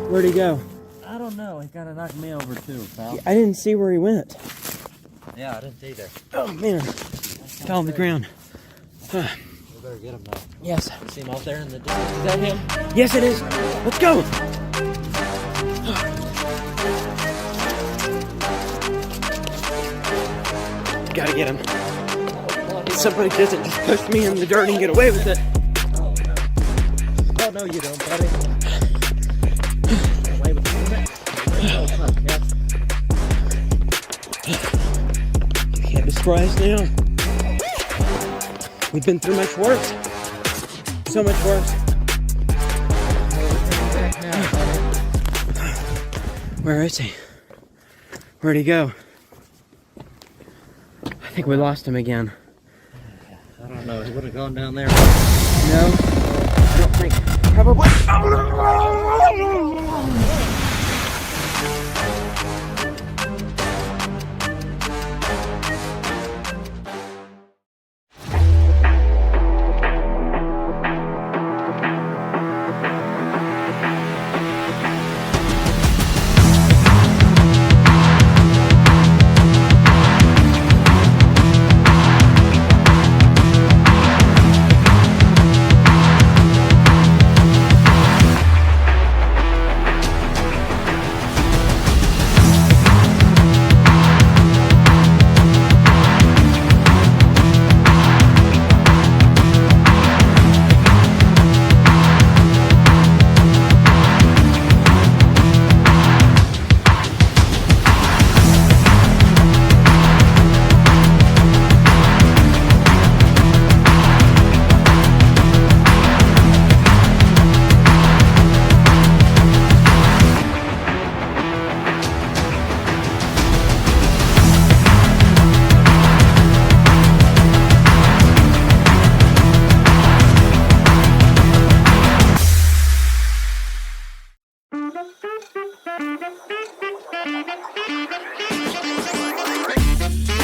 Where'd he go? I don't know. He kind of knocked me over too, pal. I didn't see where he went. Yeah, I didn't either. Oh, man. Fell on the ground. We better get him now. Yes. You see him out there in the distance? Is that him? Yes, it is. Let's go. Gotta get him. Somebody doesn't just push me in the dirt and get away with it. Oh, no, you don't, buddy. Get away with it. Can't destroy us now. We've been through much worse. So much worse. Where is he? Where'd he go? I think we lost him again. I don't know. He would have gone down there. No, I don't think. Probably.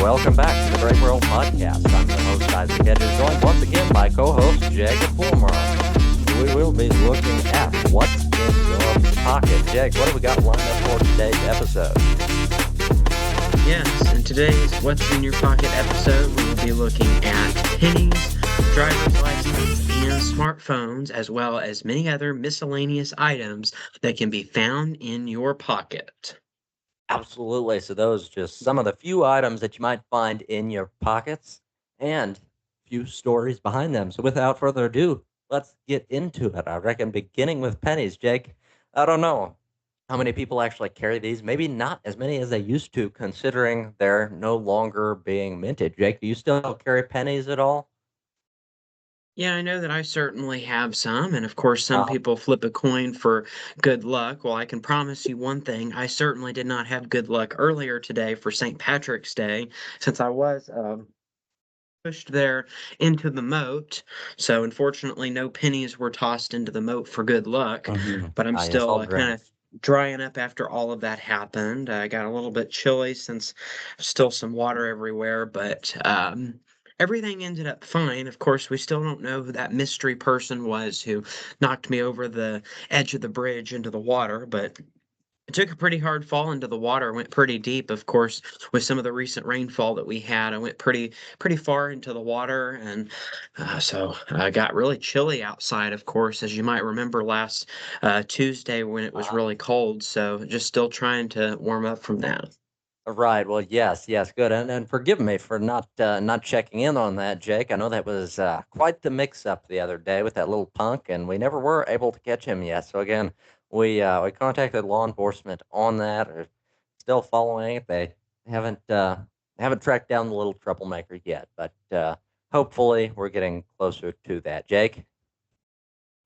Welcome back to the Great World Podcast. I'm the host, Isaac Hedges, joined once again by co-host JWP. We will be looking at what's in your pocket. Jag, what have we got lined up for today's episode? Yes, in today's What's in Your Pocket episode, we will be looking at pennies, driver's license, and smartphones, as well as many other miscellaneous items that can be found in your pocket. Absolutely. So those are just some of the few items that you might find in your pockets and a few stories behind them. So without further ado, let's get into it. I reckon beginning with pennies, Jake. I don't know how many people actually carry these. Maybe not as many as they used to, considering they're no longer being minted. Jake, do you still carry pennies at all? Yeah, I know that I certainly have some, and of course, some people flip a coin for good luck. Well, I can promise you one thing, I certainly did not have good luck earlier today for St. Patrick's Day, since I was pushed there into the moat. So, unfortunately, no pennies were tossed into the moat for good luck, but I'm Ah, yes, still all kind of drying up after all of that happened. I got a little bit chilly since still some water everywhere, but everything ended up fine. Of course, we still don't know who that mystery person was who knocked me over the edge of the bridge into the water, but I took a pretty hard fall into the water, went pretty deep, of course, with some of the recent rainfall that we had. I went pretty far into the water, and so I got really chilly outside, of course, as you might remember last Tuesday when it was really cold. So just still trying to warm up from that. right. Well, yes, good. And forgive me for not checking in on that, Jake. I know that was quite the mix-up the other day with that little punk, and we never were able to catch him yet. So again, we contacted law enforcement on that. Are still following it. They haven't tracked down the little troublemaker yet, but hopefully we're getting closer to that. Jake.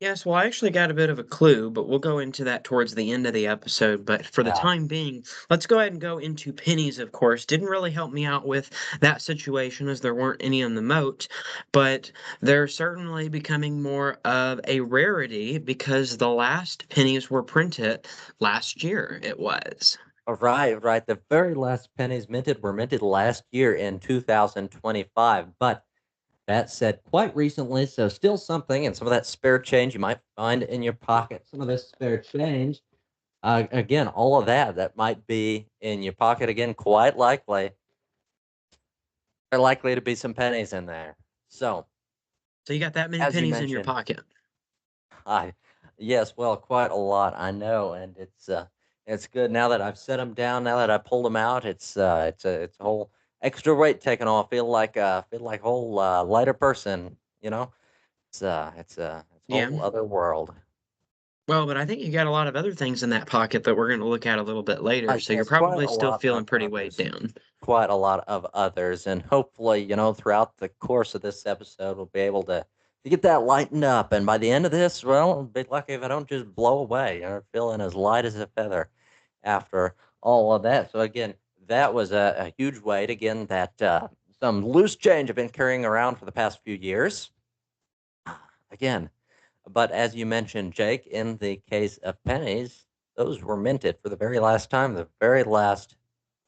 Yes, well, I actually got a bit of a clue, but we'll go into that towards the end of the episode. But for the time being, let's go ahead and go into pennies, of course. Didn't really help me out with that situation as there weren't any in the moat, but they're certainly becoming more of a rarity because the last pennies were printed last year, it was. Right. The very last pennies minted were minted last year in 2025, but that said, quite recently, so still something, and some of that spare change you might find in your pocket. Some of this spare change Again, all of that might be in your pocket again, quite likely. There are likely to be some pennies in there. So, So you got that many as you pennies in your mentioned, pocket. I yes, well, quite a lot, I know, and it's good now that I've set them down, now that I pulled them out, it's a whole extra weight taken off, feel like a whole, lighter person, you know? It's a Yeah. whole other world. Well, but I think you got a lot of other things in that pocket that we're going to look at a little bit later. So you're Yes, quite probably a still lot feeling of pretty weighed others. down. Quite a lot of others, and hopefully, throughout the course of this episode, we'll be able to get that lightened up, and by the end of this, well, I'll be lucky if I don't just blow away, feeling as light as a feather after all of that. So again, that was a huge weight. Again, that some loose change I've been carrying around for the past few years. Again, but as you mentioned, Jake, in the case of pennies, those were minted for the very last time, the very last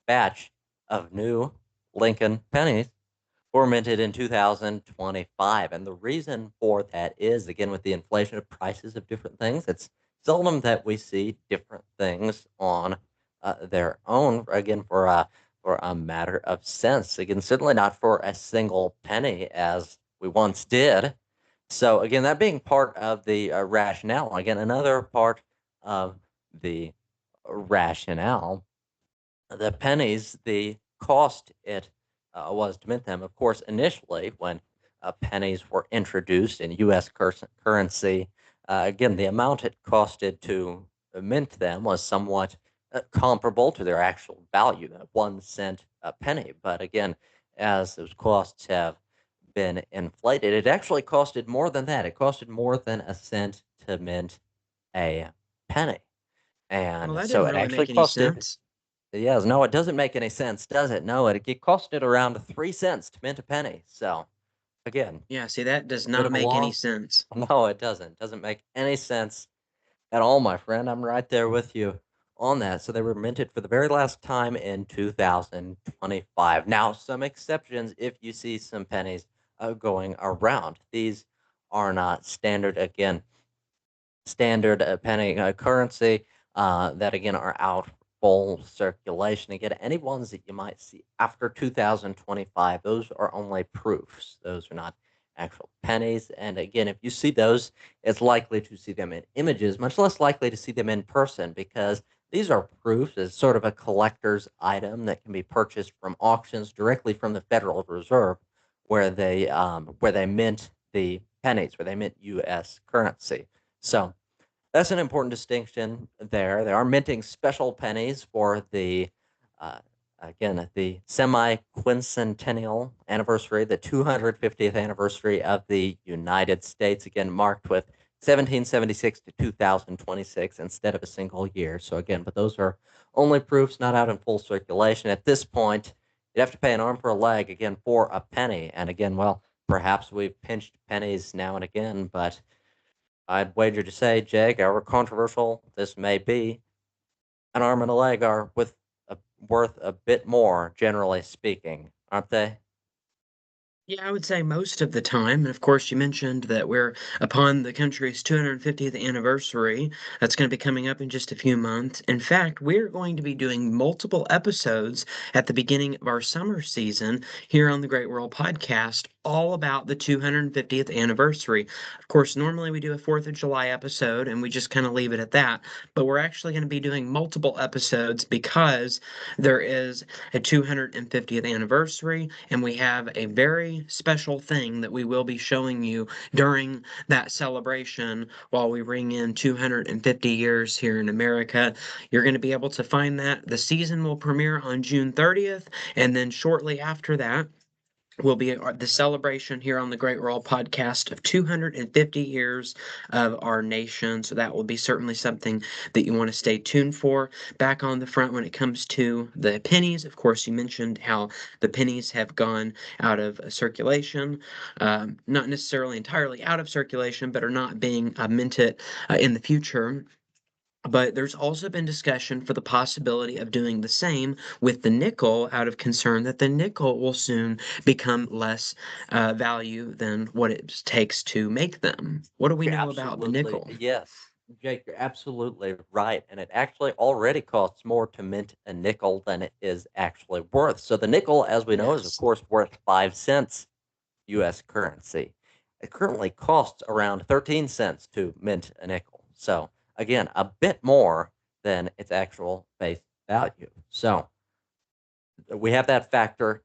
batch of new Lincoln pennies were minted in 2025. And the reason for that is, again, with the inflation of prices of different things, it's seldom that we see different things on their own, again, for a matter of cents. Again, certainly not for a single penny as we once did. So, again, that being part of the rationale, again, another part of the rationale, the pennies, the cost it was to mint them. Of course, initially, when pennies were introduced in U.S. currency, again, the amount it costed to mint them was somewhat comparable to their actual value, that 1 cent a penny. But again, as those costs have been inflated, it actually costed more than that. It costed more than a cent to mint a penny. Well, And that so didn't it really actually make any costed sense. yes, no, it doesn't make any sense, does it? No, it costed around 3 cents to mint a penny. So again, Yeah, see, that does a bit not of a make any loss. sense. No, it doesn't. Doesn't make any sense at all, my friend. I'm right there with you on that. So they were minted for the very last time in 2025. Now, some exceptions if you see some pennies going around. These are not standard. Again, standard penny currency that again are out full circulation. Again, any ones that you might see after 2025, those are only proofs. Those are not actual pennies. And again, if you see those, it's likely to see them in images, much less likely to see them in person because these are proofs. It's sort of a collector's item that can be purchased from auctions directly from the Federal Reserve, where they mint the pennies, where they mint U.S. currency. So that's an important distinction there. They are minting special pennies for uh, the semi-quincentennial anniversary, the 250th anniversary of the United States, again marked with 1776 to 2026 instead of a single year. So again, but those are only proofs not out in full circulation. At this point, you'd have to pay an arm for a leg again for a penny. And again, well, perhaps we've pinched pennies now and again, but I'd wager to say, Jake, however controversial this may be, an arm and a leg are worth a bit more, generally speaking, aren't they? Yeah, I would say most of the time. And of course, you mentioned that we're upon the country's 250th anniversary. That's going to be coming up in just a few months. In fact, we're going to be doing multiple episodes at the beginning of our summer season here on the Great World Podcast, all about the 250th anniversary. Of course, normally we do a 4th of July episode and we just kind of leave it at that. But we're actually going to be doing multiple episodes because there is a 250th anniversary, and we have a very special thing that we will be showing you during that celebration while we ring in 250 years here in America. You're going to be able to find that. The season will premiere on June 30th, and then shortly after that, will be the celebration here on the Great World Podcast of 250 years of our nation. So that will be certainly something that you want to stay tuned for. Back on the front, when it comes to the pennies, of course, you mentioned how the pennies have gone out of circulation, not necessarily entirely out of circulation, but are not being minted in the future. But there's also been discussion for the possibility of doing the same with the nickel out of concern that the nickel will soon become less value than what it takes to make them. What do we Yeah, know about the absolutely. nickel? Yes. Jake, you're absolutely right. And it actually already costs more to mint a nickel than it is actually worth. So the nickel, as we know, is of Yes. course worth 5 cents US currency. It currently costs around 13 cents to mint a nickel. So again, a bit more than its actual face value. So we have that factor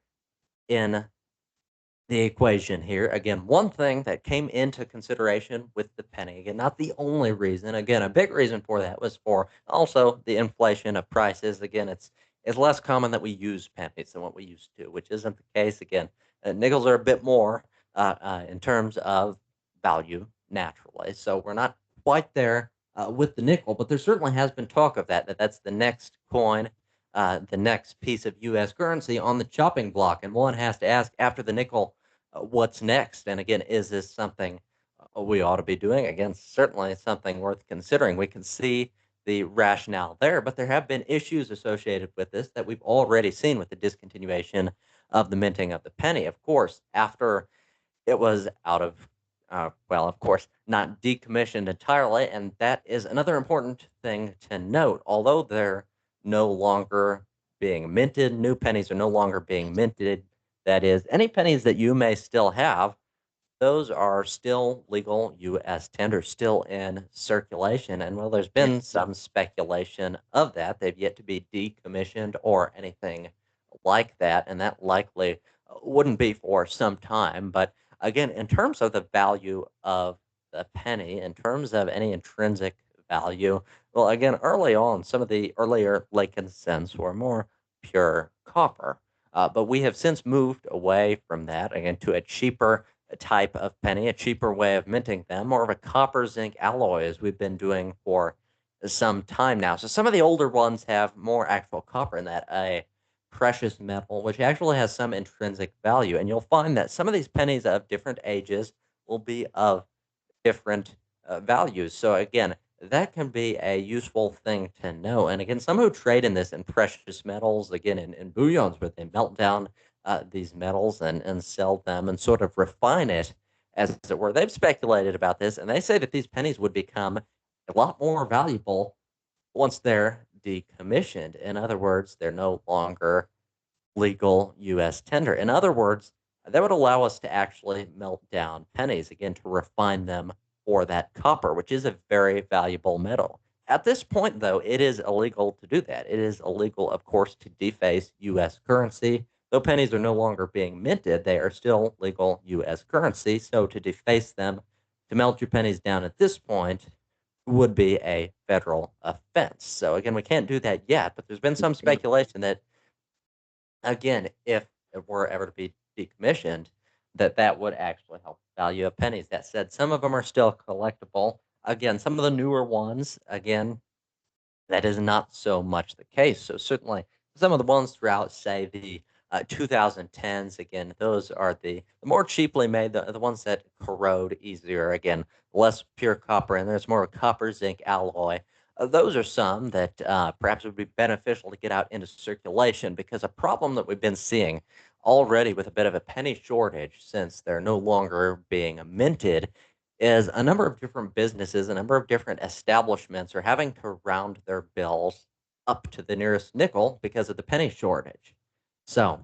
in the equation here. Again, one thing that came into consideration with the penny, again, not the only reason. Again, a big reason for that was for also the inflation of prices. Again, it's less common that we use pennies than what we used to, which isn't the case. Again, nickels are a bit more in terms of value naturally, so we're not quite there with the nickel, but there certainly has been talk of that. That's the next coin, the next piece of U.S. currency on the chopping block. And one has to ask after the nickel, what's next? And again, is this something we ought to be doing? Again, certainly something worth considering. We can see the rationale there, but there have been issues associated with this that we've already seen with the discontinuation of the minting of the penny. Of course, after it was out of, well, of course, not decommissioned entirely, and that is another important thing to note. Although they're no longer being minted, new pennies are no longer being minted. That is, any pennies that you may still have, those are still legal U.S. tenders, still in circulation. And while there's Yeah. been some speculation of that, they've yet to be decommissioned or anything like that. And that likely wouldn't be for some time. But again, in terms of the value of the penny, in terms of any intrinsic value, well, again, early on, some of the earlier Lincoln cents were more pure copper. But we have since moved away from that again to a cheaper type of penny, a cheaper way of minting them, more of a copper zinc alloy as we've been doing for some time now. So some of the older ones have more actual copper in that, a precious metal, which actually has some intrinsic value. And you'll find that some of these pennies of different ages will be of different values. So again, that can be a useful thing to know. And again, some who trade in this in precious metals, again in bullions, where they melt down these metals and sell them and sort of refine it, as it were. They've speculated about this, and they say that these pennies would become a lot more valuable once they're decommissioned. In other words, they're no longer legal US tender. In other words, that would allow us to actually melt down pennies again to refine them for that copper, which is a very valuable metal. At this point, though, it is illegal to do that. It is illegal, of course, to deface US currency. Though pennies are no longer being minted, they are still legal US currency. So to deface them, to melt your pennies down at this point, would be a federal offense. So again, we can't do that yet, but there's been some speculation that again, if it were ever to be decommissioned, that would actually help the value of pennies. That said, some of them are still collectible. Again, some of the newer ones, again, that is not so much the case. So certainly some of the ones throughout, say, the 2010s, again, those are the more cheaply made, the ones that corrode easier, again, less pure copper, and there's more copper zinc alloy. Those are some that perhaps would be beneficial to get out into circulation because a problem that we've been seeing already with a bit of a penny shortage since they're no longer being minted is a number of different businesses, a number of different establishments are having to round their bills up to the nearest nickel because of the penny shortage. So,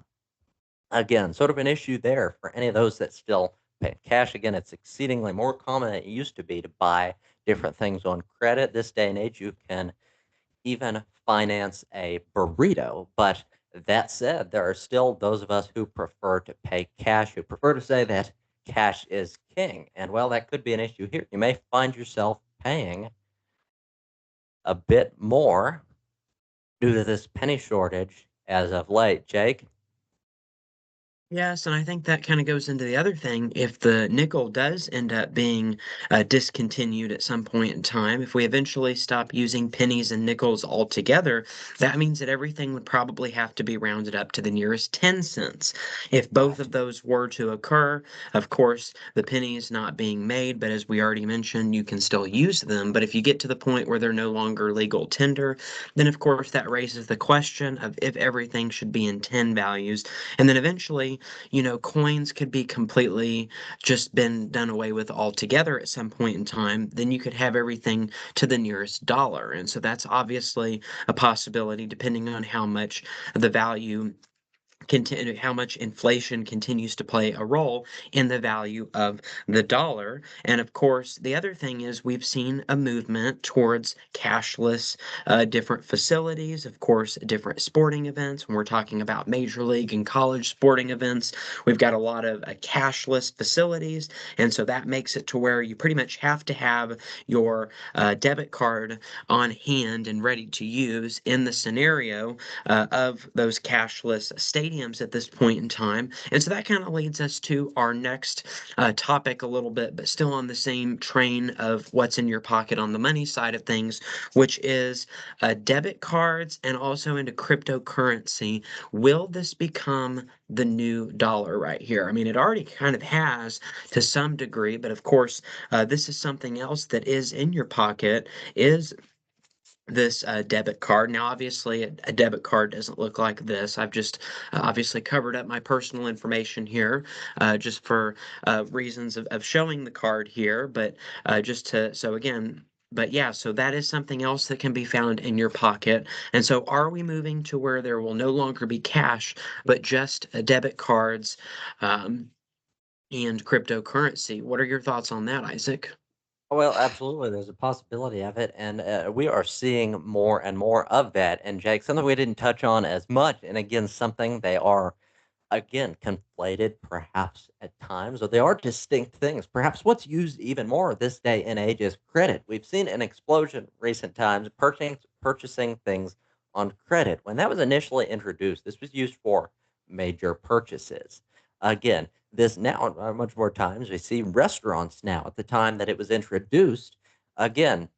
again, sort of an issue there for any of those that still pay cash. Again, it's exceedingly more common than it used to be to buy different things on credit. This day and age, you can even finance a burrito. But that said, there are still those of us who prefer to pay cash, who prefer to say that cash is king. And well, that could be an issue here. You may find yourself paying a bit more due to this penny shortage as of late. Jake? Yes, and I think that kind of goes into the other thing. If the nickel does end up being discontinued at some point in time, if we eventually stop using pennies and nickels altogether, that means that everything would probably have to be rounded up to the nearest 10 cents. If both Right. of those were to occur, of course, the pennies not being made, but as we already mentioned, you can still use them. But if you get to the point where they're no longer legal tender, then of course that raises the question of if everything should be in 10 values. And then eventually, coins could be completely just been done away with altogether at some point in time, then you could have everything to the nearest dollar. And so that's obviously a possibility depending on how much the value continue how much inflation continues to play a role in the value of the dollar. And of course, the other thing is we've seen a movement towards cashless different facilities, of course, different sporting events. When we're talking about major league and college sporting events, we've got a lot of cashless facilities. And so that makes it to where you pretty much have to have your debit card on hand and ready to use in the scenario of those cashless stadiums at this point in time. And so that kind of leads us to our next topic a little bit, but still on the same train of what's in your pocket on the money side of things, which is debit cards and also into cryptocurrency. Will this become the new dollar right here? I mean, it already kind of has to some degree, but of course, this is something else that is in your pocket. Is this debit card. Now, obviously, a debit card doesn't look like this. I've just obviously covered up my personal information here just for reasons of showing the card here, but just to, so again, but yeah, so that is something else that can be found in your pocket. And so, are we moving to where there will no longer be cash, but just debit cards and cryptocurrency? What are your thoughts on that, Isaac? Well, absolutely. There's a possibility of it, and we are seeing more and more of that. And Jake, something we didn't touch on as much, and again, something they are again conflated perhaps at times, or they are distinct things. Perhaps what's used even more this day and age is credit. We've seen an explosion recent times purchasing things on credit. When that was initially introduced, this was used for major purchases. Again, this now much more times we see restaurants now at the time that it was introduced. Again,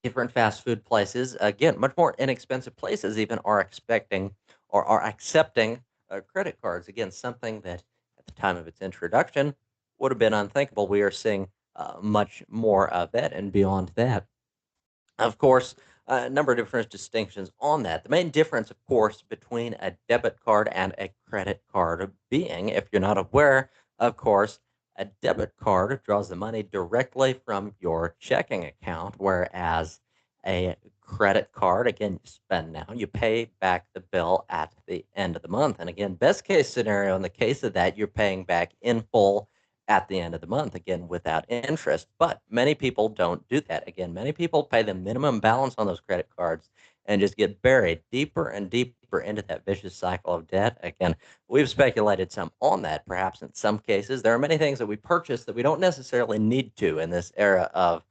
different fast food places, again, much more inexpensive places even are expecting or are accepting credit cards. Again, something that at the time of its introduction would have been unthinkable. We are seeing much more of that and beyond that. Of course, a number of different distinctions on that. The main difference, of course, between a debit card and a credit card being, if you're not aware, of course, a debit card draws the money directly from your checking account, whereas a credit card, again, you spend now, you pay back the bill at the end of the month. And again, best case scenario, in the case of that, you're paying back in full at the end of the month, again, without interest. But many people don't do that. Again, many people pay the minimum balance on those credit cards and just get buried deeper and deeper into that vicious cycle of debt. Again, we've speculated some on that, perhaps in some cases. There are many things that we purchase that we don't necessarily need to in this era of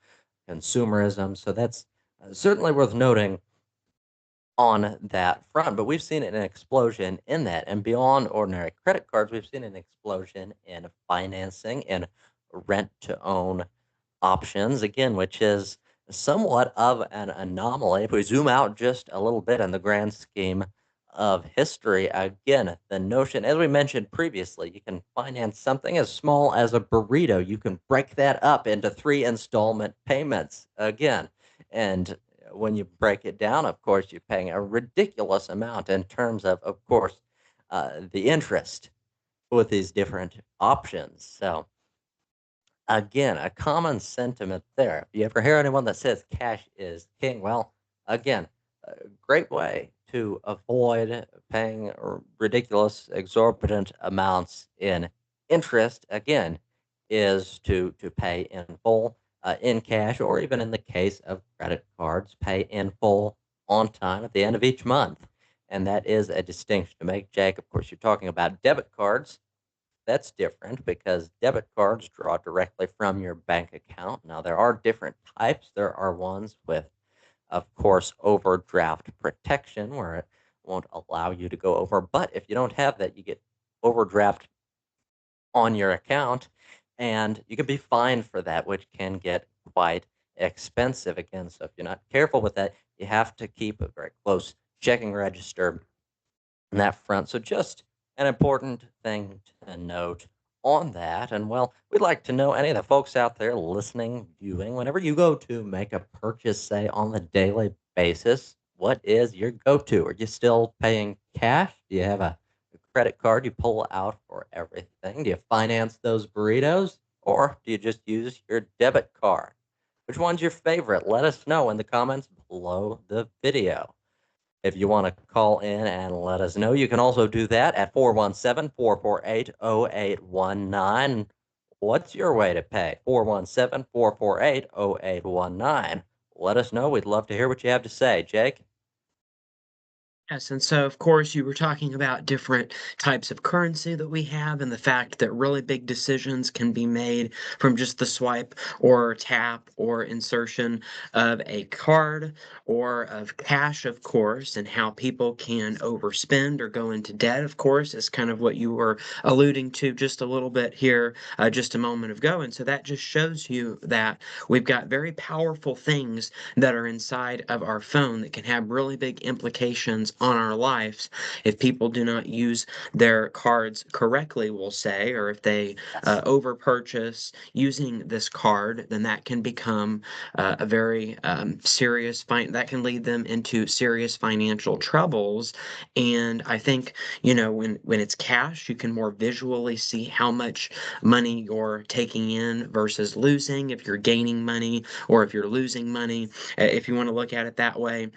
consumerism. So that's certainly worth noting on that front. But we've seen an explosion in that. And beyond ordinary credit cards, we've seen an explosion in financing and rent to own options, again, which is somewhat of an anomaly. If we zoom out just a little bit in the grand scheme of history, again, the notion, as we mentioned previously, you can finance something as small as a burrito. You can break that up into three installment payments again. And when you break it down, of course, you're paying a ridiculous amount in terms of course, the interest with these different options. So, again, a common sentiment there. If you ever hear anyone that says cash is king, well, again, a great way to avoid paying ridiculous, exorbitant amounts in interest, again, is to pay in full in cash, or even in the case of credit cards, pay in full on time at the end of each month. And that is a distinction to make, Jake. Of course, you're talking about debit cards. That's different because debit cards draw directly from your bank account. Now, there are different types. There are ones with, of course, overdraft protection where it won't allow you to go over. But if you don't have that, you get overdraft on your account and you can be fined for that, which can get quite expensive again. So if you're not careful with that, you have to keep a very close checking register in that front. So just an important thing to note on that. And well, we'd like to know any of the folks out there listening, viewing, whenever you go to make a purchase, say on the daily basis, what is your go to? Are you still paying cash? Do you have a credit card you pull out for everything? Do you finance those burritos or do you just use your debit card? Which one's your favorite? Let us know in the comments below the video. If you want to call in and let us know, you can also do that at 417-448-0819. What's your way to pay? 417-448-0819. Let us know. We'd love to hear what you have to say. Jake? Yes, and so of course you were talking about different types of currency that we have and the fact that really big decisions can be made from just the swipe or tap or insertion of a card or of cash, of course, and how people can overspend or go into debt, of course, is kind of what you were alluding to just a little bit here just a moment ago. And so that just shows you that we've got very powerful things that are inside of our phone that can have really big implications on our lives if people do not use their cards correctly, we'll say, or if they Yes. over purchase using this card, then that can become a very that can lead them into serious financial troubles. And I think, when it's cash, you can more visually see how much money you're taking in versus losing, if you're gaining money or if you're losing money, if you want to look at it that way.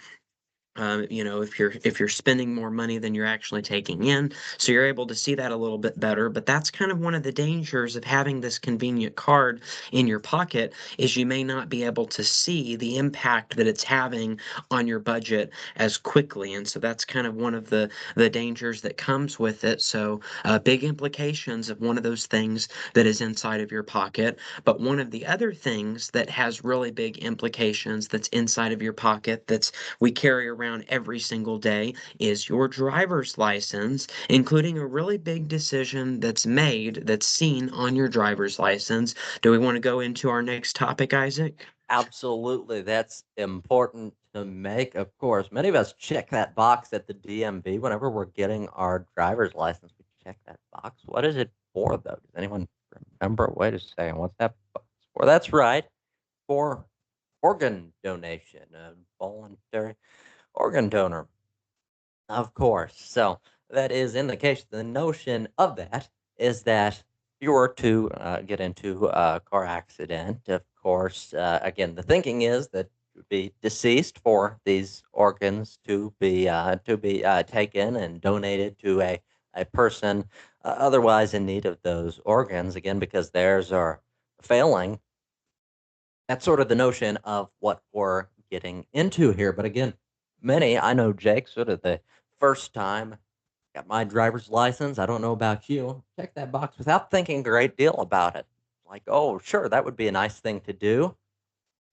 If you're spending more money than you're actually taking in, so you're able to see that a little bit better. But that's kind of one of the dangers of having this convenient card in your pocket is you may not be able to see the impact that it's having on your budget as quickly. And so that's kind of one of the dangers that comes with it. So big implications of one of those things that is inside of your pocket. But one of the other things that has really big implications that's inside of your pocket that's we carry around every single day is your driver's license, including a really big decision that's made that's seen on your driver's license. Do we want to go into our next topic, Isaac? Absolutely. That's important to make, of course. Many of us check that box at the DMV whenever we're getting our driver's license. We check that box. What is it for, though? Does anyone remember? Wait a second. What's that box for? That's right. For organ donation, a voluntary organ donor. Of course. So that is in the case. The notion of that is that you were to get into a car accident. Of course, again, the thinking is that you would be deceased for these organs to be taken and donated to a person otherwise in need of those organs. Again, because theirs are failing. That's sort of the notion of what we're getting into here. But again, many I know, Jake, sort of the first time got my driver's license. I don't know about you. Check that box without thinking a great deal about it. Like, oh, sure, that would be a nice thing to do.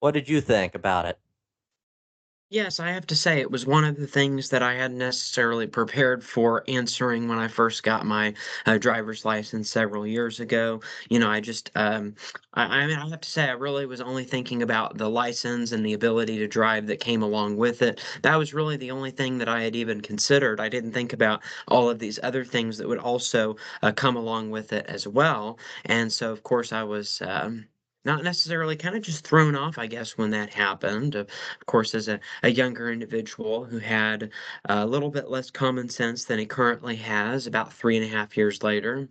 What did you think about it? Yes, I have to say it was one of the things that I hadn't necessarily prepared for answering when I first got my driver's license several years ago. I just, I mean, I have to say, I really was only thinking about the license and the ability to drive that came along with it. That was really the only thing that I had even considered. I didn't think about all of these other things that would also come along with it as well. And so, of course, I was. Not necessarily kind of just thrown off, I guess, when that happened. Of course, as a younger individual who had a little bit less common sense than he currently has about 3.5 years later.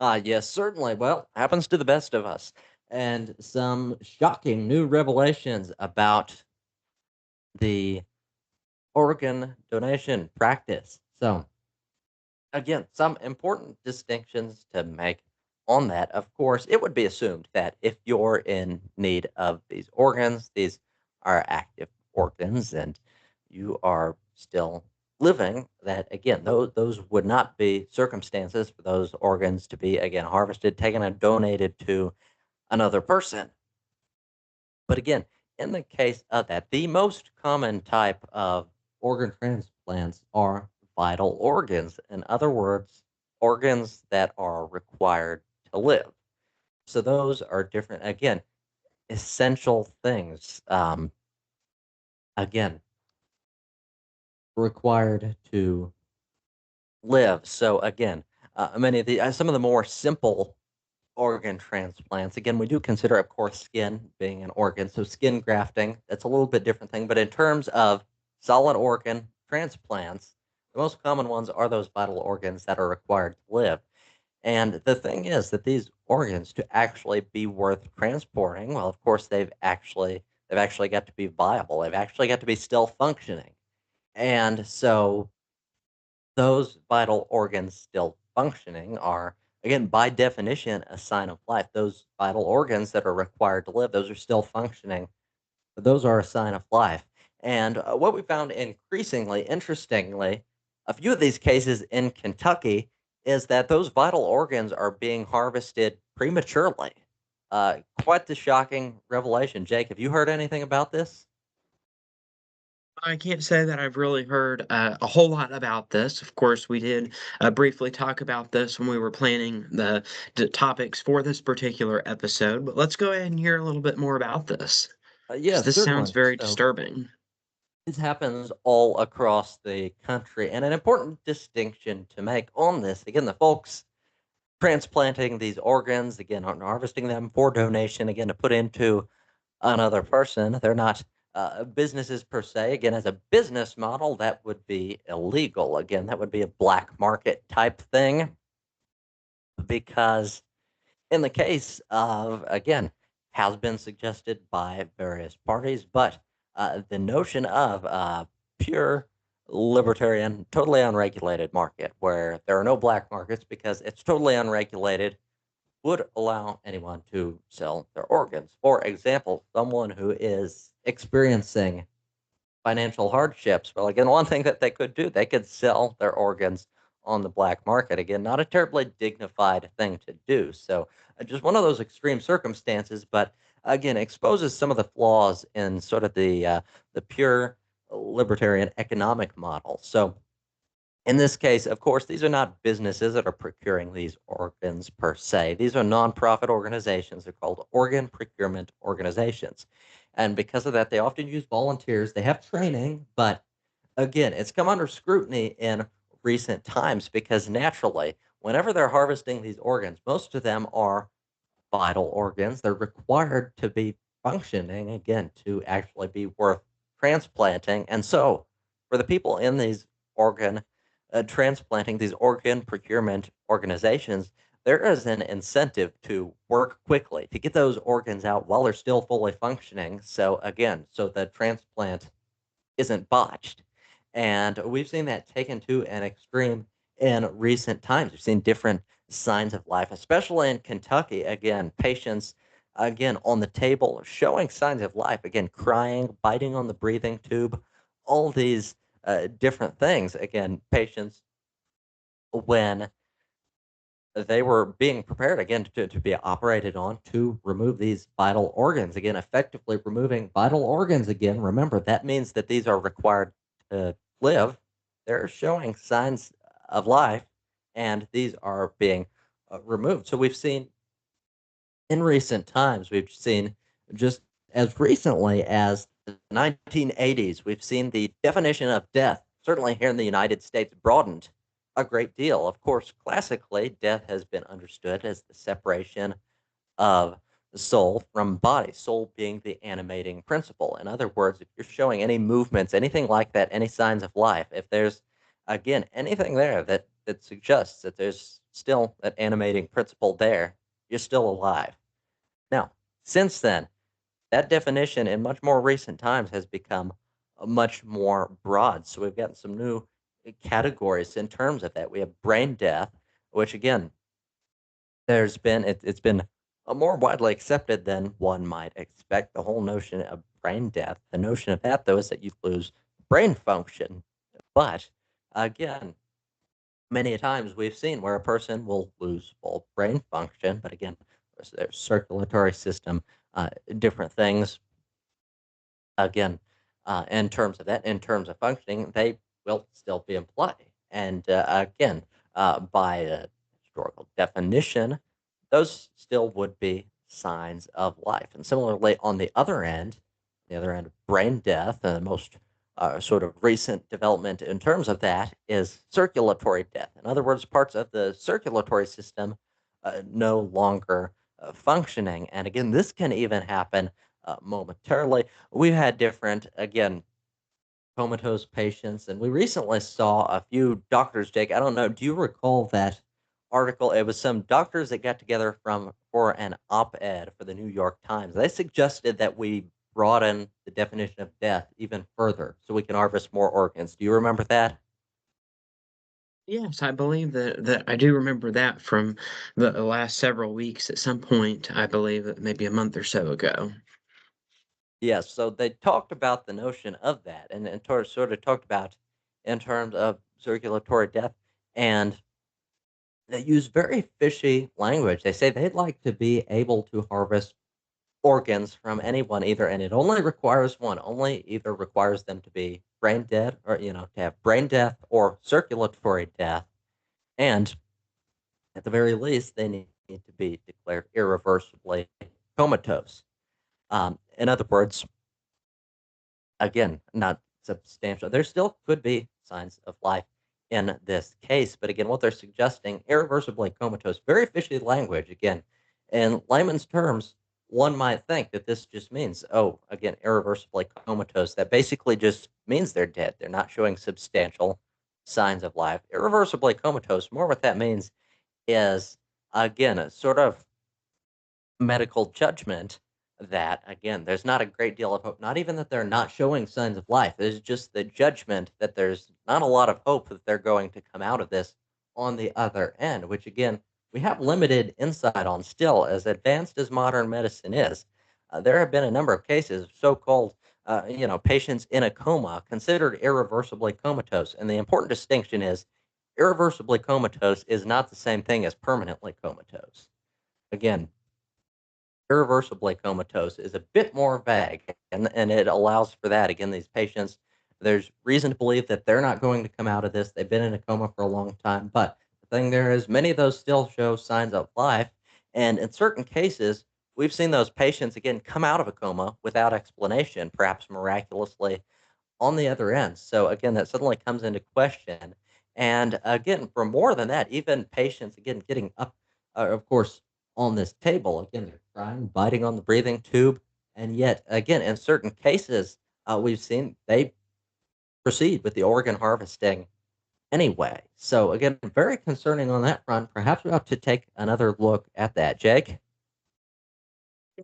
Yes, certainly. Well, happens to the best of us. And some shocking new revelations about the organ donation practice. So, again, some important distinctions to make on that. Of course, it would be assumed that if you're in need of these organs, these are active organs, and you are still living, that again, those would not be circumstances for those organs to be again harvested, taken, and donated to another person. But again, in the case of that, the most common type of organ transplants are vital organs. In other words, organs that are required to live. So those are different, again, essential things. Again, required to live. So again, many of the some of the more simple organ transplants. Again, we do consider, of course, skin being an organ. So skin grafting, that's a little bit different thing. But in terms of solid organ transplants, The most common ones are those vital organs that are required to live. And the thing is that these organs to actually be worth transporting, well, of course they've actually got to be viable. They've actually got to be still functioning. And so those vital organs still functioning are, again, by definition, a sign of life. Those vital organs that are required to live, those are still functioning. Those are a sign of life. And what we found increasingly interestingly, a few of these cases in Kentucky is that those vital organs are being harvested prematurely. Quite the shocking revelation. Jake, have you heard anything about this? I can't say that I've really heard a whole lot about this. Of course, we did briefly talk about this when we were planning the topics for this particular episode, but let's go ahead and hear a little bit more about this, because Yes, this sounds certainly. very So disturbing. this happens all across the country. And an important distinction to make on this, again, the folks transplanting these organs, again, harvesting them for donation, again, to put into another person. They're not businesses per se. Again, as a business model, that would be illegal. Again, that would be a black market type thing because, in the case of, again, has been suggested by various parties, but the notion of pure libertarian, totally unregulated market where there are no black markets because it's totally unregulated would allow anyone to sell their organs. For example, someone who is experiencing financial hardships. Well, again, one thing that they could do, they could sell their organs on the black market. Again, not a terribly dignified thing to do. So, just one of those extreme circumstances, but again, exposes some of the flaws in sort of the pure libertarian economic model. So, in this case, of course, these are not businesses that are procuring these organs per se. These are nonprofit organizations. They're called organ procurement organizations. And because of that, they often use volunteers. They have training, but again, it's come under scrutiny in recent times because naturally, whenever they're harvesting these organs, most of them are vital organs. They're required to be functioning again to actually be worth transplanting. And so, for the people in these organ transplanting, these organ procurement organizations, there is an incentive to work quickly to get those organs out while they're still fully functioning. So, again, so the transplant isn't botched. And we've seen that taken to an extreme in recent times. We've seen different signs of life, especially in Kentucky. Again, patients, again, on the table showing signs of life. Again, crying, biting on the breathing tube, all these different things. Again, patients, when they were being prepared again to be operated on to remove these vital organs. Again, effectively removing vital organs again. Remember, that means that these are required to live. They're showing signs of life, and these are being removed. So we've seen in recent times, we've seen just as recently as the 1980s, we've seen the definition of death, certainly here in the United States, broadened a great deal. Of course, classically, death has been understood as the separation of the soul from body, soul being the animating principle. In other words, if you're showing any movements, anything like that, any signs of life, if there's again anything there that suggests that there's still that animating principle there, you're still alive. Now, since then, that definition in much more recent times has become much more broad. So we've gotten some new categories in terms of that. We have brain death, which again, it's been more widely accepted than one might expect. The whole notion of brain death, the notion of that though is that you lose brain function. But again, many a times we've seen where a person will lose full brain function, but again, their circulatory system, different things. Again, in terms of that, in terms of functioning, they will still be in play. And again, by historical definition, those still would be signs of life. And similarly, on the other end of brain death, and the most sort of recent development in terms of that is circulatory death. In other words, parts of the circulatory system no longer functioning. And again, this can even happen momentarily. We've had different, again, comatose patients. And we recently saw a few doctors, Jake. I don't know. Do you recall that article? It was some doctors that got together for an op-ed for the New York Times. They suggested that we broaden the definition of death even further so we can harvest more organs. Do you remember that? Yes, I believe that I do remember that from the last several weeks at some point, I believe that maybe a month or so ago. Yes, so they talked about the notion of that and sort of talked about in terms of circulatory death. And they use very fishy language. They say they'd like to be able to harvest organs from anyone either, and it only requires one, only either requires them to be brain dead or, to have brain death or circulatory death. And at the very least, they need to be declared irreversibly comatose. In other words, again, not substantial. There still could be signs of life in this case, but again, what they're suggesting, irreversibly comatose, very fishy language. Again, in layman's terms, one might think that this just means, oh, again, irreversibly comatose. That basically just means they're dead. They're not showing substantial signs of life. Irreversibly comatose, more what that means is, again, a sort of medical judgment that, again, there's not a great deal of hope, not even that they're not showing signs of life. There's just the judgment that there's not a lot of hope that they're going to come out of this on the other end, which, again, we have limited insight on still, as advanced as modern medicine is. There have been a number of cases of so-called, patients in a coma considered irreversibly comatose. And the important distinction is irreversibly comatose is not the same thing as permanently comatose. Again, irreversibly comatose is a bit more vague, and it allows for that. Again, these patients, there's reason to believe that they're not going to come out of this. They've been in a coma for a long time, but the thing there is many of those still show signs of life, and in certain cases, we've seen those patients, again, come out of a coma without explanation, perhaps miraculously, on the other end. So again, that suddenly comes into question. And again, for more than that, even patients again getting up, of course, on this table again, they're crying, biting on the breathing tube, and yet again, in certain cases, we've seen they proceed with the organ harvesting anyway. So again, very concerning on that front. Perhaps we ought to take another look at that, Jake.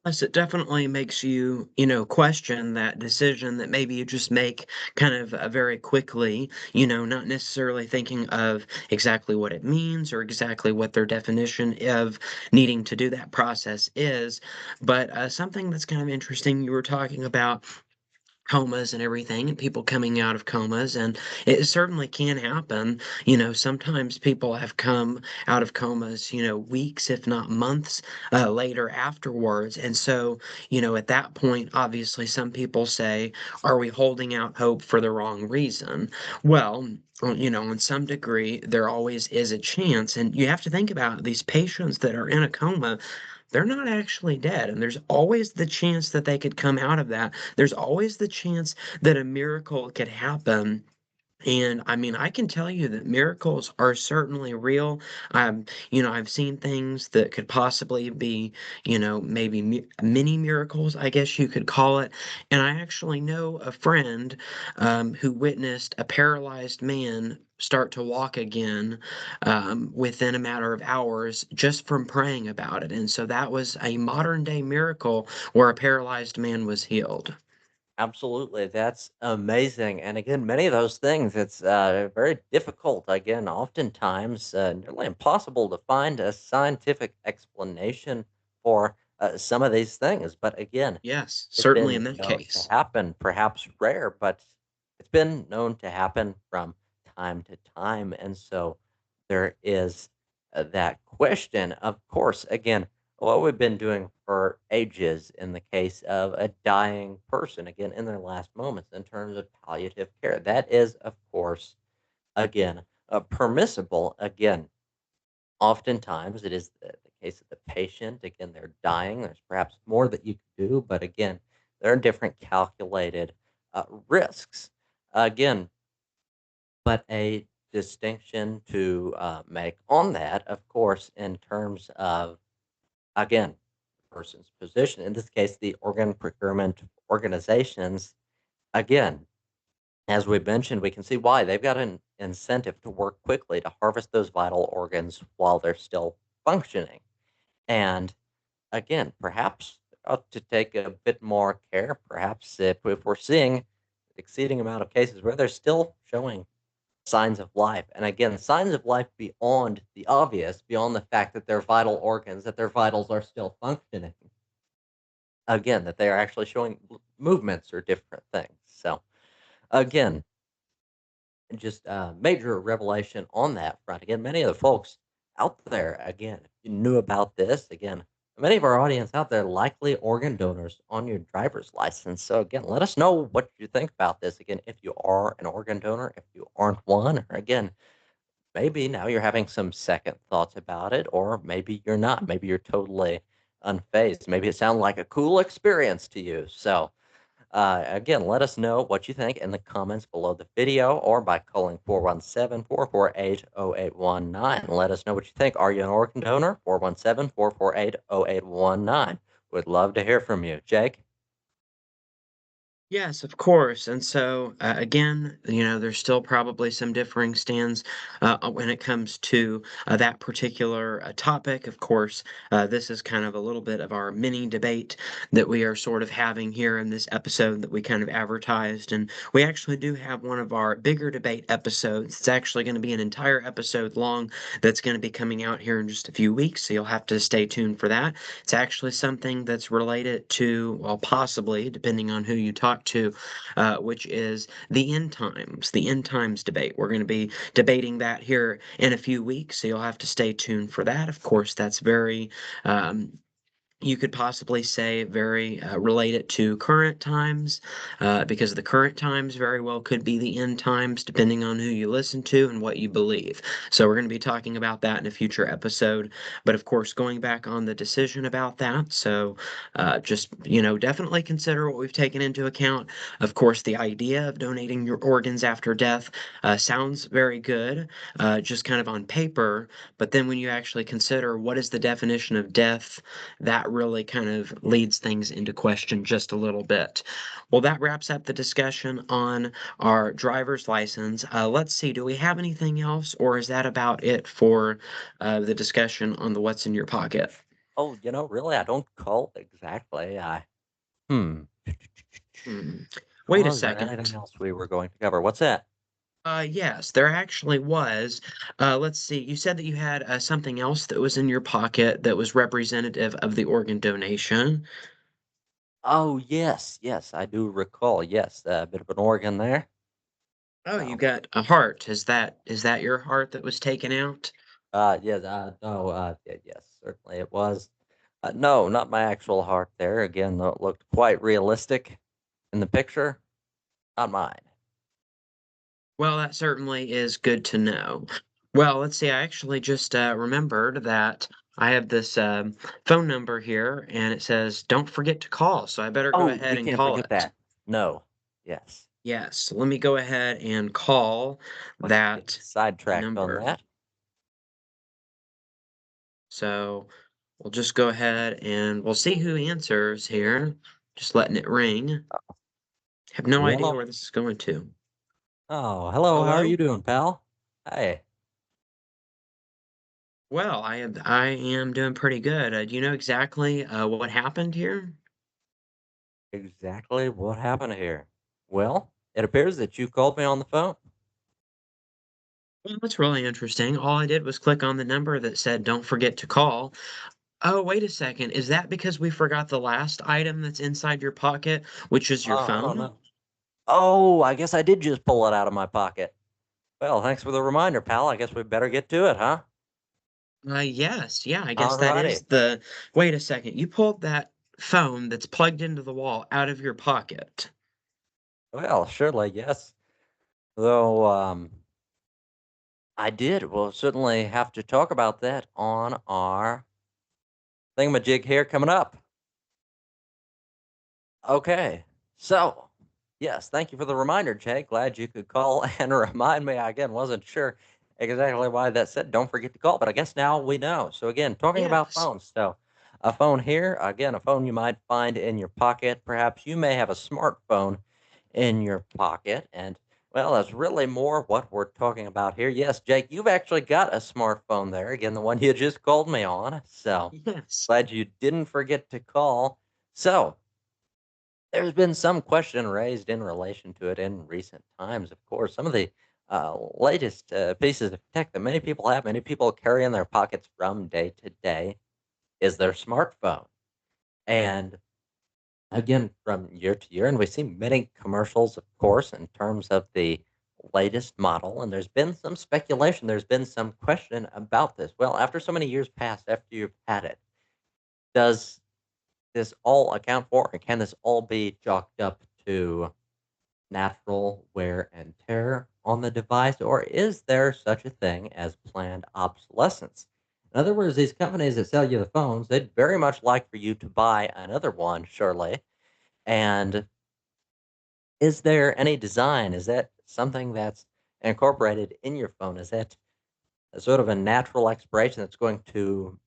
Yes, it definitely makes you, question that decision that maybe you just make kind of very quickly, not necessarily thinking of exactly what it means or exactly what their definition of needing to do that process is. But something that's kind of interesting, you were talking about comas and everything and people coming out of comas, and it certainly can happen. Sometimes people have come out of comas, weeks if not months later afterwards. And so, at that point, obviously some people say, are we holding out hope for the wrong reason? Well, in some degree there always is a chance, and you have to think about these patients that are in a coma. They're not actually dead, and there's always the chance that they could come out of that. There's always the chance that a miracle could happen. And I mean, I can tell you that miracles are certainly real. I've seen things that could possibly be, maybe mini miracles, I guess you could call it. And I actually know a friend who witnessed a paralyzed man start to walk again within a matter of hours just from praying about it. And so that was a modern day miracle where a paralyzed man was healed. Absolutely, that's amazing. And again, many of those things, it's very difficult. Again, oftentimes nearly impossible to find a scientific explanation for some of these things. But again, Yes, it's certainly in been that known to case. happen, perhaps rare, but it's been known to happen from time to time. And so there is that question, of course, again, what we've been doing for ages in the case of a dying person, again, in their last moments in terms of palliative care. That is, of course, again, permissible. Again, oftentimes it is the case of the patient. Again, they're dying. There's perhaps more that you can do, but again, there are different calculated risks. Again, but a distinction to make on that, of course, in terms of, again, the person's position. In this case, the organ procurement organizations, again, As we mentioned, we can see why they've got an incentive to work quickly to harvest those vital organs while they're still functioning. And again, perhaps ought to take a bit more care. Perhaps if we're seeing exceeding amount of cases where they're still showing signs of life, and again, signs of life beyond the obvious, beyond the fact that they're vital organs, that their vitals are still functioning. Again, that they are actually showing movements or different things. So again, just major revelation on that front. Again, many of the folks out there, again, if you knew about this, again, many of our audience out there likely organ donors on your driver's license. So again, let us know what you think about this. Again, if you are an organ donor, if you aren't one, or again, maybe now you're having some second thoughts about it, or maybe you're not. Maybe you're totally unfazed. Maybe it sounded like a cool experience to you. So again, let us know what you think in the comments below the video or by calling 417-448-0819. Let us know what you think. Are you an organ donor? 417-448-0819. Would love to hear from you. Jake? Yes, of course. And so, again, there's still probably some differing stands when it comes to that particular topic. Of course, this is kind of a little bit of our mini debate that we are sort of having here in this episode that we kind of advertised. And we actually do have one of our bigger debate episodes. It's actually going to be an entire episode long that's going to be coming out here in just a few weeks. So you'll have to stay tuned for that. It's actually something that's related to, well, possibly, depending on who you talk to, which is the end times debate. We're going to be debating that here in a few weeks, so you'll have to stay tuned for that. Of course, that's very you could possibly say very related to current times, because the current times very well could be the end times, depending on who you listen to and what you believe. So, we're going to be talking about that in a future episode. But of course, going back on the decision about that, so just, definitely consider what we've taken into account. Of course, the idea of donating your organs after death sounds very good, just kind of on paper. But then when you actually consider what is the definition of death, that really kind of leads things into question just a little bit. Well, that wraps up the discussion on our driver's license. Let's see, do we have anything else, or is that about it for the discussion on the what's in your pocket? Oh, really, I don't call exactly. Hmm. Hmm. Wait a Was there anything second. else we were going to cover? What's that? Yes, there actually was. Let's see. You said that you had something else that was in your pocket that was representative of the organ donation. Oh, yes, yes, I do recall. Yes, a bit of an organ there. Oh, you So, got a heart. Is that your heart that was taken out? yes, no, yeah, yes, certainly it was. No, not my actual heart there. Again, though it looked quite realistic in the picture, not mine. Well, that certainly is good to know. Well, let's see. I actually just remembered that I have this phone number here, and it says don't forget to call. So I better go Oh, ahead we and can't call forget it. that. No. Yes. Yes, so let me go ahead and call Let's get that sidetracked on number. that. So we'll just go ahead and we'll see who answers here. Just letting it ring. Have no idea Hello. where this is going to. Oh, hello. How are you Hello? doing, pal? Hey, Well, I am doing pretty good. Do you know exactly what happened here? exactly what happened here? Well, it appears that you called me on the phone. Well, that's really interesting. All I did was click on the number that said don't forget to call. Oh, wait a second. Is that because we forgot the last item that's inside your pocket, which is your Oh, phone? no. Oh, I guess I did just pull it out of my pocket. Well, thanks for the reminder, pal. I guess we better get to it, huh? Yes. Yeah, I guess that is Alrighty. the. Wait a second. You pulled that phone that's plugged into the wall out of your pocket. Well, surely, yes. Though, I did. We'll certainly have to talk about that on our thingamajig here coming up. Okay. So, yes, thank you for the reminder, Jake. Glad you could call and remind me. I again wasn't sure exactly why that said don't forget to call, but I guess now we know. So again, talking about Yes. phones. So a phone here, again, a phone you might find in your pocket. Perhaps you may have a smartphone in your pocket. And Well, that's really more what we're talking about here. Yes, Jake, you've actually got a smartphone there. Again, the one you just called me on. So Yes. glad you didn't forget to call. So there's been some question raised in relation to it in recent times. Of course, some of the latest pieces of tech that many people have, many people carry in their pockets from day to day, is their smartphone. And again, from year to year, and we see many commercials, of course, in terms of the latest model. And there's been some speculation, there's been some question about this. Well, after so many years pass, after you've had it, does this all account for, and can this all be chalked up to natural wear and tear on the device, or is there such a thing as planned obsolescence? In other words, these companies that sell you the phones, they'd very much like for you to buy another one, surely. And is there any design? Is that something that's incorporated in your phone? Is that a sort of a natural expiration that's going to,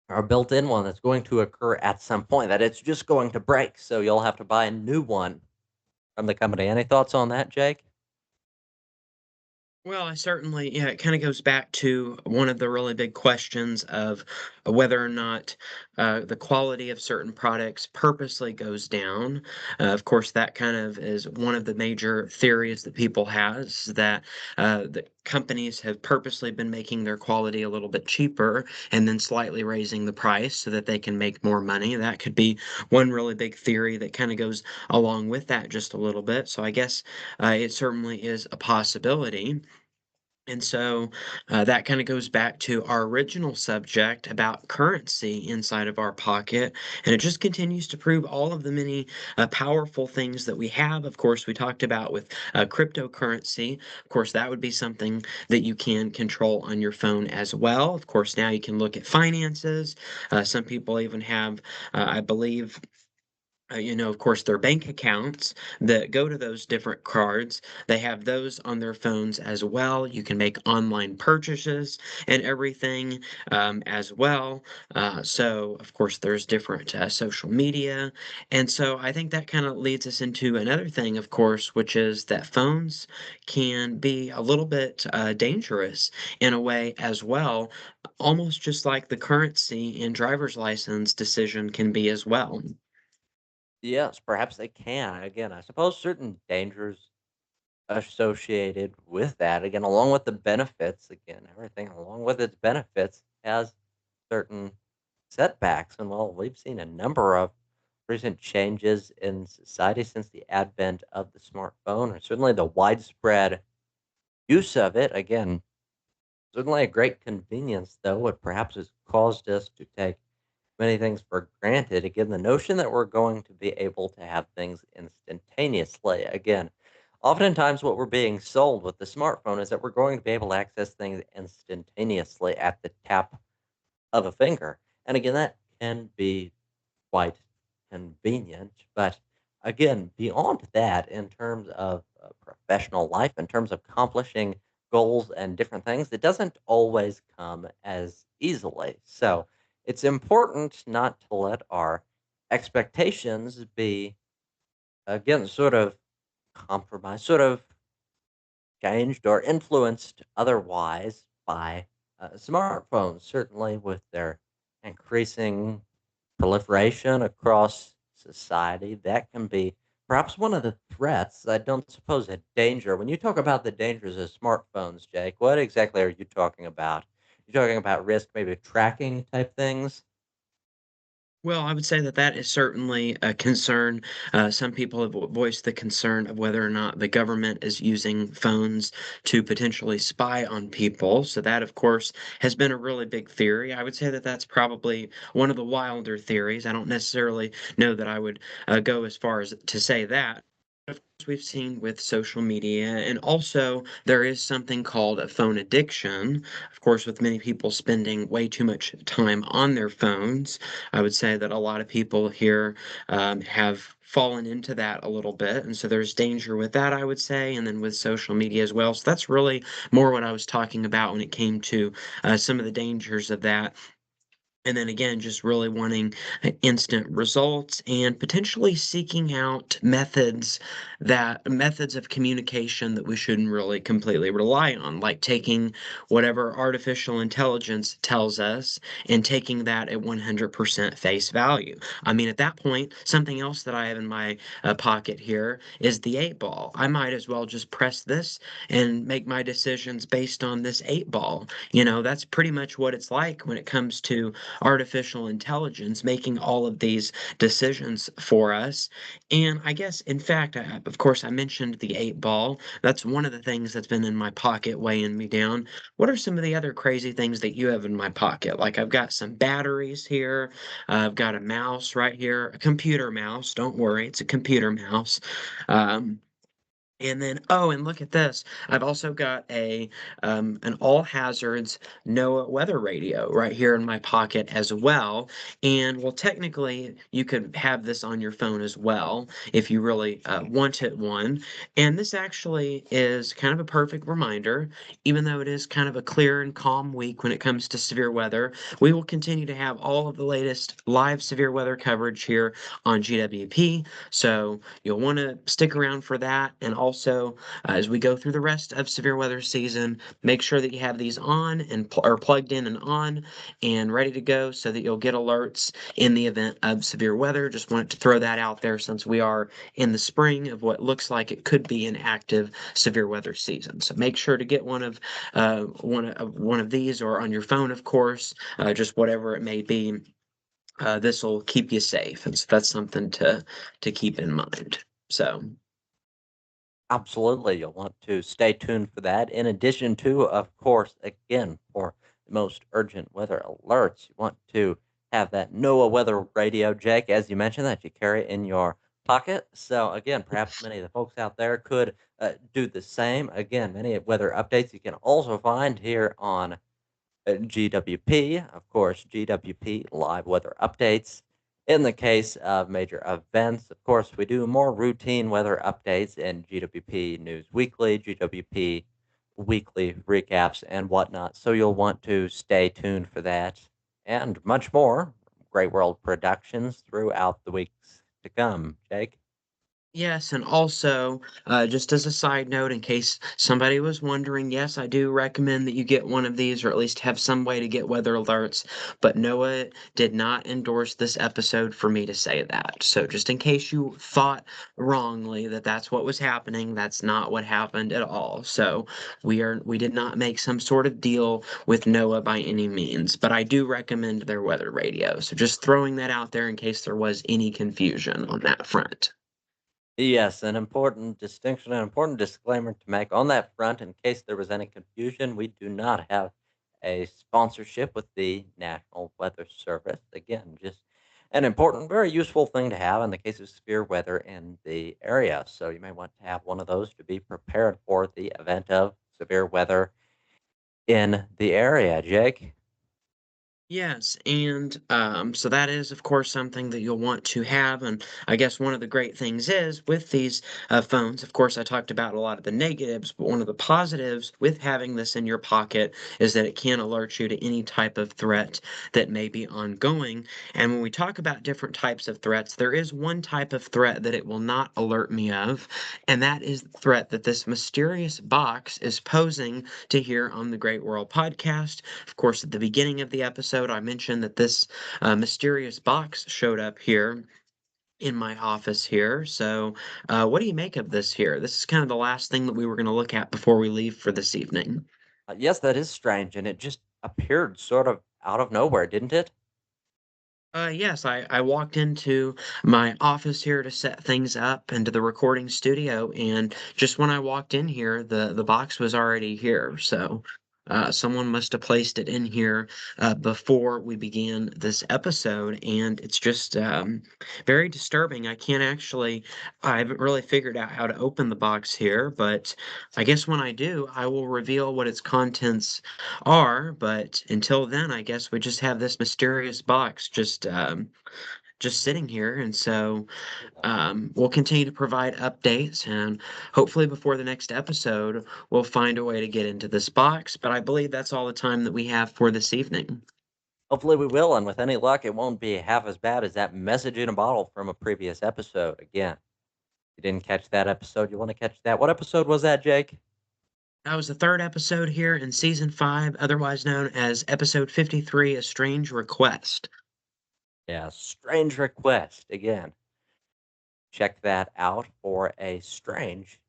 or a built-in one that's going to occur at some point, that it's just going to break, so you'll have to buy a new one from the company? Any thoughts on that, Jake? Well, I certainly, yeah, it kind of goes back to one of the really big questions of whether or not the quality of certain products purposely goes down. Of course, that kind of is one of the major theories that people has that the companies have purposely been making their quality a little bit cheaper and then slightly raising the price so that they can make more money. That could be one really big theory that kind of goes along with that just a little bit. So I guess it certainly is a possibility. And so that kind of goes back to our original subject about currency inside of our pocket. And it just continues to prove all of the many powerful things that we have. Of course, we talked about with cryptocurrency. Of course, that would be something that you can control on your phone as well. Of course, now you can look at finances. Some people even have, I believe, of course, their bank accounts that go to those different cards. They have those on their phones as well. You can make online purchases and everything as well. So, of course, there's different social media. And so I think that kind of leads us into another thing, of course, which is that phones can be a little bit dangerous in a way as well, almost just like the currency and driver's license decision can be as well. Yes, perhaps they can. Again, I suppose certain dangers associated with that, again, along with the benefits, again, everything along with its benefits has certain setbacks. And well, we've seen a number of recent changes in society since the advent of the smartphone, or certainly the widespread use of it. Again, certainly a great convenience, though, it perhaps has caused us to take many things for granted. Again, the notion that we're going to be able to have things instantaneously. Again, oftentimes what we're being sold with the smartphone is that we're going to be able to access things instantaneously at the tap of a finger. And again, that can be quite convenient. But again, beyond that, in terms of professional life, in terms of accomplishing goals and different things, it doesn't always come as easily. So it's important not to let our expectations be, again, sort of compromised, sort of changed or influenced otherwise by smartphones, certainly with their increasing proliferation across society. That can be perhaps one of the threats. I don't suppose a danger. When you talk about the dangers of smartphones, Jake, what exactly are you talking about? You talking about risk, maybe tracking type things? Well, I would say that that is certainly a concern. Some people have voiced the concern of whether or not the government is using phones to potentially spy on people. So that, of course, has been a really big theory. I would say that that's probably one of the wilder theories. I don't necessarily know that I would go as far as to say that. Of course, we've seen with social media, and also there is something called a phone addiction. Of course, with many people spending way too much time on their phones. I would say that a lot of people here have fallen into that a little bit. And so there's danger with that, I would say, and then with social media as well. So that's really more what I was talking about when it came to some of the dangers of that. And then again, just really wanting instant results and potentially seeking out methods of communication that we shouldn't really completely rely on, like taking whatever artificial intelligence tells us and taking that at 100% face value. I mean, at that point, something else that I have in my pocket here is the 8 ball. I might as well just press this and make my decisions based on this 8 ball. That's pretty much what it's like when it comes to artificial intelligence making all of these decisions for us. And I guess, in fact, of course, I mentioned the 8 ball. That's one of the things that's been in my pocket weighing me down. What are some of the other crazy things that you have in my pocket? Like, I've got some batteries here. I've got a mouse right here, a computer mouse. Don't worry, it's a computer mouse. Um, and then, oh, and look at this. I've also got an all hazards NOAA weather radio right here in my pocket as well. And well, technically, you could have this on your phone as well if you really wanted one. And this actually is kind of a perfect reminder, even though it is kind of a clear and calm week when it comes to severe weather. We will continue to have all of the latest live severe weather coverage here on GWP. So you'll want to stick around for that. And also, as we go through the rest of severe weather season, make sure that you have these on and are plugged in and on and ready to go so that you'll get alerts in the event of severe weather. Just wanted to throw that out there since we are in the spring of what looks like it could be an active severe weather season. So make sure to get one of these or on your phone, of course, just whatever it may be. This will keep you safe, and so that's something to keep in mind. So, Absolutely, you'll want to stay tuned for that. In addition to, of course, again, for the most urgent weather alerts, you want to have that NOAA weather radio, Jake, as you mentioned, that you carry in your pocket. So, again, perhaps many of the folks out there could do the same. Again, many weather updates you can also find here on GWP, of course, GWP live weather updates. In the case of major events, of course, we do more routine weather updates in GWP News Weekly, GWP weekly recaps, and whatnot. So you'll want to stay tuned for that and much more. Great World Productions throughout the weeks to come. Jake? yes, and also, just as a side note, in case somebody was wondering, yes, I do recommend that you get one of these or at least have some way to get weather alerts. But Noah did not endorse this episode for me to say that. So, just in case you thought wrongly that that's what was happening, that's not what happened at all. So, we did not make some sort of deal with Noah by any means, but I do recommend their weather radio. So, just throwing that out there in case there was any confusion on that front. Yes, an important distinction, an important disclaimer to make on that front in case there was any confusion. We do not have a sponsorship with the National Weather Service. Again, just an important, very useful thing to have in the case of severe weather in the area. So you may want to have one of those to be prepared for the event of severe weather in the area. Jake? Yes, and so that is, of course, something that you'll want to have. And I guess one of the great things is with these phones, of course, I talked about a lot of the negatives, but one of the positives with having this in your pocket is that it can alert you to any type of threat that may be ongoing. And when we talk about different types of threats, there is one type of threat that it will not alert me of, and that is the threat that this mysterious box is posing to here on the Great World Podcast. Of course, at the beginning of the episode, I mentioned that this mysterious box showed up here in my office here. So, what do you make of this here? This is kind of the last thing that we were going to look at before we leave for this evening. Yes, that is strange. And it just appeared sort of out of nowhere, didn't it? Yes, I walked into my office here to set things up into the recording studio, and just when I walked in here, the box was already here. So, someone must have placed it in here before we began this episode, and it's just very disturbing. I haven't really figured out how to open the box here, but I guess when I do, I will reveal what its contents are, but until then, I guess we just have this mysterious box just sitting here, and so we'll continue to provide updates, and hopefully before the next episode, we'll find a way to get into this box. But I believe that's all the time that we have for this evening. Hopefully we will, and with any luck, it won't be half as bad as that message in a bottle from a previous episode. Again, if you didn't catch that episode, you want to catch that. What episode was that, Jake? That was the third episode here in season 5, otherwise known as episode 53, A Strange Request. Yeah, Strange Request. Again, check that out for a strange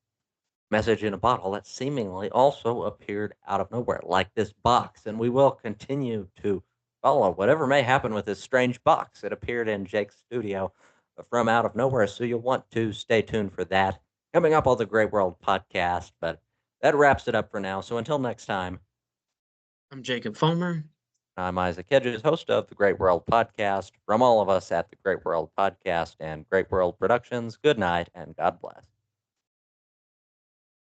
message in a bottle that seemingly also appeared out of nowhere, like this box. And we will continue to follow whatever may happen with this strange box that appeared in Jake's studio from out of nowhere. So you'll want to stay tuned for that coming up on the Great World podcast. But that wraps it up for now. So until next time, I'm Jacob Fulmer. I'm Isaac Hedges, host of the Great World podcast. From all of us at the Great World podcast and Great World Productions, good night and God bless.